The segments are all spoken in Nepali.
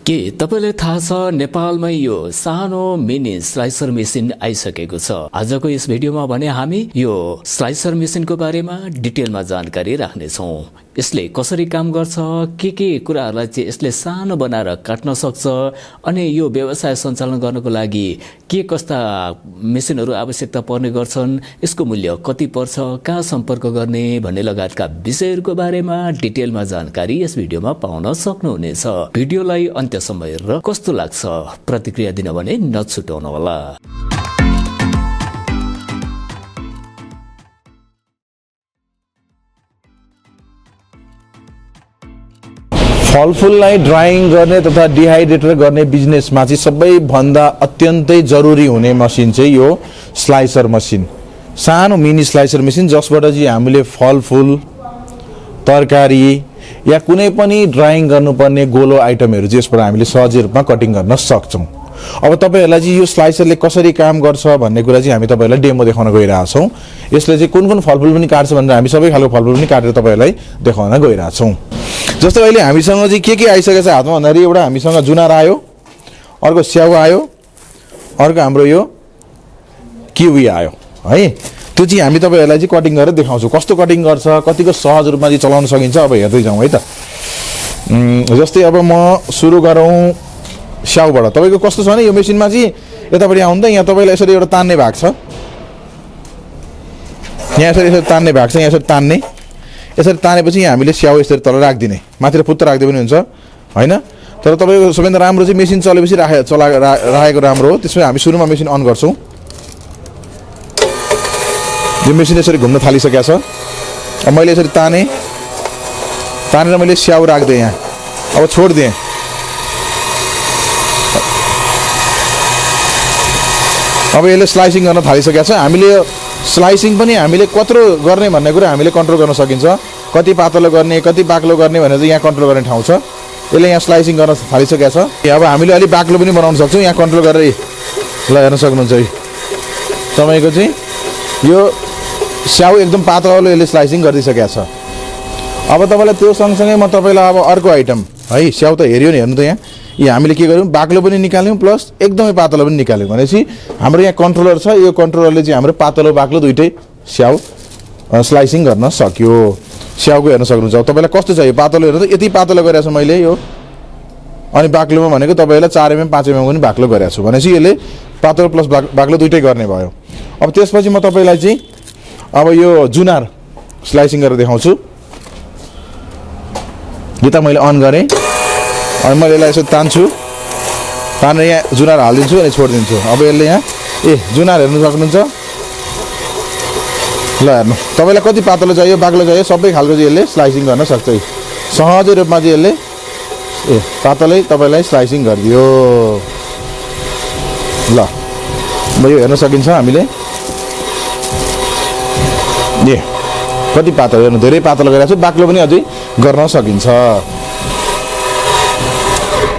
के तपाईलाई थाहा छ नेपालमै यो सानो मिनी स्लाइसर मेसिन आइसकेको छ। आजको यस भिडियोमा भने हामी यो स्लाइसर मेसिनको बारेमा डिटेलमा जानकारी राख्नेछौँ। यसले कसरी काम गर्छ, के कुराहरूलाई चाहिँ यसले सानो बनाएर काट्न सक्छ, अनि यो व्यवसाय सञ्चालन गर्नको लागि के कस्ता मेसिनहरू आवश्यकता पर्ने गर्छन्, यसको मूल्य कति पर्छ, कहाँ सम्पर्क गर्ने भन्ने लगायतका विषयहरूको बारेमा डिटेलमा जानकारी यस भिडियोमा पाउन सक्नुहुनेछ। भिडियोलाई अन्त्यसम्म हेरेर कस्तो लाग्छ प्रतिक्रिया दिन भने नछुटाउनुहोला। फलफुललाई ड्राइङ गर्ने तथा डिहाइड्रेटर गर्ने बिजनेसमा चाहिँ सबैभन्दा अत्यन्तै जरुरी हुने मसिन चाहिँ यो स्लाइसर मसिन, सानो मिनी स्लाइसर मसिन, जसबाट चाहिँ हामीले फलफुल, तरकारी या कुनै पनि ड्राइङ गर्नुपर्ने गोलो आइटमहरू चाहिँ यसबाट हामीले सहज रूपमा कटिङ गर्न सक्छौँ। अब तपाईहरुलाई चाहिँ यो स्लाइसरले कसरी काम गर्छ भन्ने कुरा चाहिँ हामी तपाईहरुलाई डेमो देखाउन गइरहेछौँ। यसले चाहिँ कुन फलफुल पनि काट्छ भनेर हामी सबै खालको फलफुल पनि काटेर तपाईहरुलाई देखाउन गइरहेछौँ। जस्तो अहिले हामीसँग चाहिँ के आइसकेको छ हातमा भन्दाखेरि एउटा हामीसँग जुनार आयो, अर्को स्याउ आयो, अर्को हाम्रो यो किवी आयो है। त्यो चाहिँ हामी तपाईहरुलाई चाहिँ कटिङ गरेर देखाउँछौँ, कस्तो कटिङ गर्छ, कतिको सहज रूपमा चाहिँ चलाउन सकिन्छ। अब हेर्दै जाउँ है त। जस्तै अब म सुरु गरौँ स्याउबाट। तपाईको कस्तो छ भने यो मेसिनमा चाहिँ यतापट्टि आउँदा यहाँ तपाईलाई यसरी एउटा तान्ने भाग छ, यहाँ यसरी तान्ने भाग छ, यहाँ यसरी तान्ने, यसरी तानेपछि यहाँ हामीले स्याउ यसरी तल राखिदिने, माथि पुत्त राख्दै पनि हुन्छ हैन। तर तपाईको सबैभन्दा राम्रो चाहिँ मेसिन चलेपछि राखेको राम्रो हो। त्यसपछि हामी सुरुमा मेसिन अन गर्छौँ। यो मेसिन यसरी घुम्न थालिसकेको छ। अब मैले यसरी तानेर मैले स्याउ राख्दिएँ यहाँ, अब छोडिदिएँ। अब यसले स्लाइसिङ गर्न थालिसकेको छ। हामीले स्लाइसिङ पनि हामीले कत्रो गर्ने भन्ने कुरा हामीले कन्ट्रोल गर्न सकिन्छ। कति पातलो गर्ने, कति बाक्लो गर्ने भनेर चाहिँ यहाँ कन्ट्रोल गर्ने ठाउँ छ। यसले यहाँ स्लाइसिङ गर्न थालिसकेको छ। अब हामीले अलिक बाक्लो पनि बनाउन सक्छौँ, यहाँ कन्ट्रोल गरेर ल हेर्न सक्नुहुन्छ। तपाईँको चाहिँ यो स्याउ एकदम पातलो यसले स्लाइसिङ गरिदिइसकेको छ। अब तपाईँलाई त्यो सँगसँगै म तपाईँलाई अब अर्को आइटम है, स्याउ त हेऱ्यो नि, हेर्नु त यहाँ हामीले के गर्यौँ, बाक्लो पनि निकाल्यौँ प्लस एकदमै पातलो पनि निकाल्यौँ। भनेपछि हाम्रो यहाँ कन्ट्रोलर छ, यो कन्ट्रोलरले चाहिँ हाम्रो पातलो बाक्लो दुइटै स्याउ स्लाइसिङ गर्न सक्यो। स्याउको हेर्न सक्नुहुन्छ। अब तपाईँलाई कस्तो चाहियो, पातलो हेर्नु त यति पातलो गरेको छु मैले यो, अनि बाक्लोमा भनेको तपाईँलाई 4 mm 5 mm पनि बाक्लो गरेको छु। भनेपछि यसले पातलो प्लस बाक्लो दुइटै गर्ने भयो। अब त्यसपछि म तपाईँलाई चाहिँ अब यो जुनार स्लाइसिङ गरेर देखाउँछु। यो त मैले अन गरेँ, अनि मैले यसलाई यसो तान्छु, तानेर यहाँ जुनार हालिदिन्छु अनि छोडिदिन्छु। अब यसले यहाँ जुनार हेर्नु सक्नुहुन्छ। ल हेर्नु, तपाईँलाई कति पातलो चाहियो, बाक्लो चाहियो, सबै खालको चाहिँ यसले स्लाइसिङ गर्न सक्छ। सहज रूपमा चाहिँ यसले पातलै तपाईँलाई स्लाइसिङ गरिदियो। ल अब यो हेर्न सकिन्छ हामीले, कति पातलो, हेर्नु धेरै पातलो गरेको छु, बाक्लो पनि अझै गर्न सकिन्छ।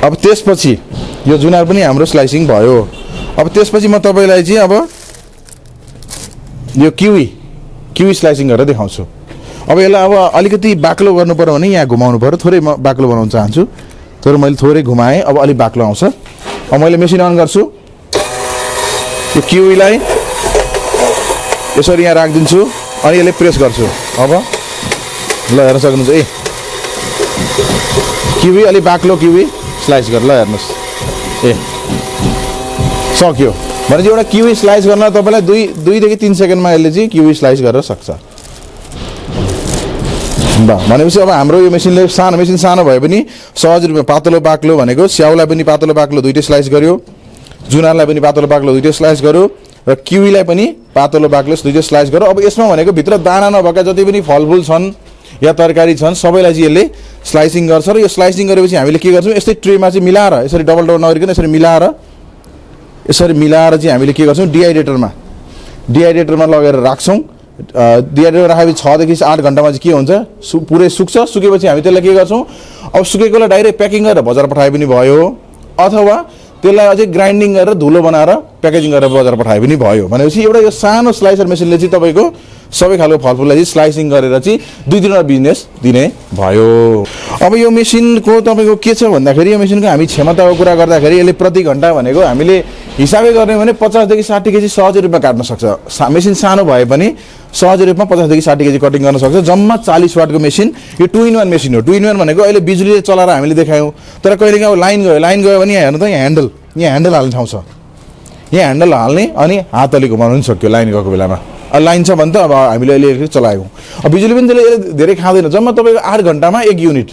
अब त्यसपछि यो जुनार पनि हाम्रो स्लाइसिङ भयो। अब त्यसपछि म तपाईँलाई चाहिँ अब यो किवी स्लाइसिङ गरेर देखाउँछु। अब यसलाई अब अलिकति बाक्लो गर्नु पर्यो भने यहाँ घुमाउनु पर्यो, थोरै म बाक्लो बनाउन चाहन्छु, तर मैले थोरै घुमाएँ, अब अलिक बाक्लो आउँछ। अब मैले मेसिन अन गर्छु, यो किवीलाई यसरी यहाँ राखिदिन्छु, अनि यसले प्रेस गर्छु। अब ल हेर्न सक्नुहुन्छ, किवी अलिक बाक्लो किवी स्लाइस गरेर, ल हेर्नुहोस्, सक्यो। भनेपछि एउटा किवी स्लाइस गर्न तपाईँलाई 2 देखि 3 सेकेन्डमा यसले चाहिँ किवी स्लाइस गरेर सक्छ। भनेपछि अब हाम्रो यो मेसिन सानो भए पनि सहज रूपमा पातलो बाक्लो भनेको स्याउलाई पनि पातलो बाक्लो दुइटै स्लाइस गर्यो, जुनारलाई पनि पातलो बाक्लो दुइटै स्लाइस गर्यो, र किवीलाई पनि पातलो बाक्लो दुइटै स्लाइस गर्यो। अब यसमा भनेको भित्र दाना नभएका जति पनि फलफुल छन् या तरकारी छन् सबैलाई चाहिँ यसले स्लाइसिङ गर्छ। र यो स्लाइसिङ गरेपछि हामीले के गर्छौँ, यस्तै ट्रेमा चाहिँ मिलाएर यसरी डबल नगरिकन यसरी मिलाएर चाहिँ हामीले के गर्छौँ, डिहाइड्रेटरमा लगेर राख्छौँ। डिहाइड्रेटर राखेपछि 6 देखि 8 घन्टामा चाहिँ के हुन्छ, पुरै सुक्छ। सुकेपछि हामी त्यसलाई के गर्छौँ, अब सुकेकोलाई डाइरेक्ट प्याकिङ गरेर बजार पठाए पनि भयो, अथवा त्यसलाई अझै ग्राइन्डिङ गरेर धुलो बनाएर प्याकेजिङ गरेर बजार पठाए पनि भयो भनेपछि एउटा यो सानो स्लाइसर मेसिनले चाहिँ तपाईँको सबै खालको फलफुललाई चाहिँ स्लाइसिङ गरेर चाहिँ 2-3 बिजनेस दिने भयो। अब यो मेसिनको तपाईँको के छ भन्दाखेरि यो मेसिनको हामी क्षमताको कुरा गर्दाखेरि यसले प्रति घन्टा भनेको हामीले हिसाबै गर्ने भने 50 देखि 60 केजी सहज रूपमा काट्न सक्छ। मेसिन सानो भए पनि सहज रूपमा 50 देखि 60 केजी कटिङ गर्न सक्छ। जम्मा 40 वाटको मेसिन यो 2-in-1 मेसिन हो। 2-in-1 भनेको अहिले बिजुलीले चलाएर हामीले देखायौँ, तर कहिलेकाहीँ अब लाइन गयो भने यहाँ हेर्नु त यहाँ ह्यान्डल हाल्ने ठाउँ छ, यहाँ ह्यान्डल हाल्ने अनि हातले घुमाउनु पनि सक्यो लाइन गएको बेलामा। लाइन छ भने त अब हामीले अहिले इलेक्ट्रिक चलायौँ। अब बिजुली पनि त्यसले धेरै खाँदैन। जम्मा तपाईँको 8 घन्टामा 1 युनिट,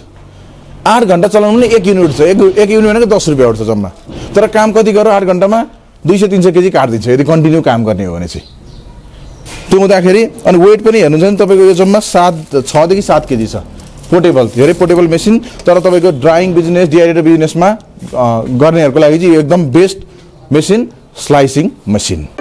8 घन्टा चलाउनु 1 युनिट छ। एक युनिट भनेको 10 रुपियाँ उठ्छ जम्मा। तर काम कति गरेर 8 घन्टामा 200-300 केजी काटिदिन्छ यदि कन्टिन्यू काम गर्ने हो भने चाहिँ। त्यो हुँदाखेरि अनि वेट पनि हेर्नुहुन्छ भने तपाईँको यो जम्मा 6 देखि 7 केजी छ। पोर्टेबल, धेरै पोर्टेबल मेसिन। तर तपाईँको ड्राइङ बिजनेस, डिआइडी बिजनेसमा गर्नेहरूको लागि चाहिँ यो एकदम बेस्ट मेसिन, स्लाइसिङ मेसिन।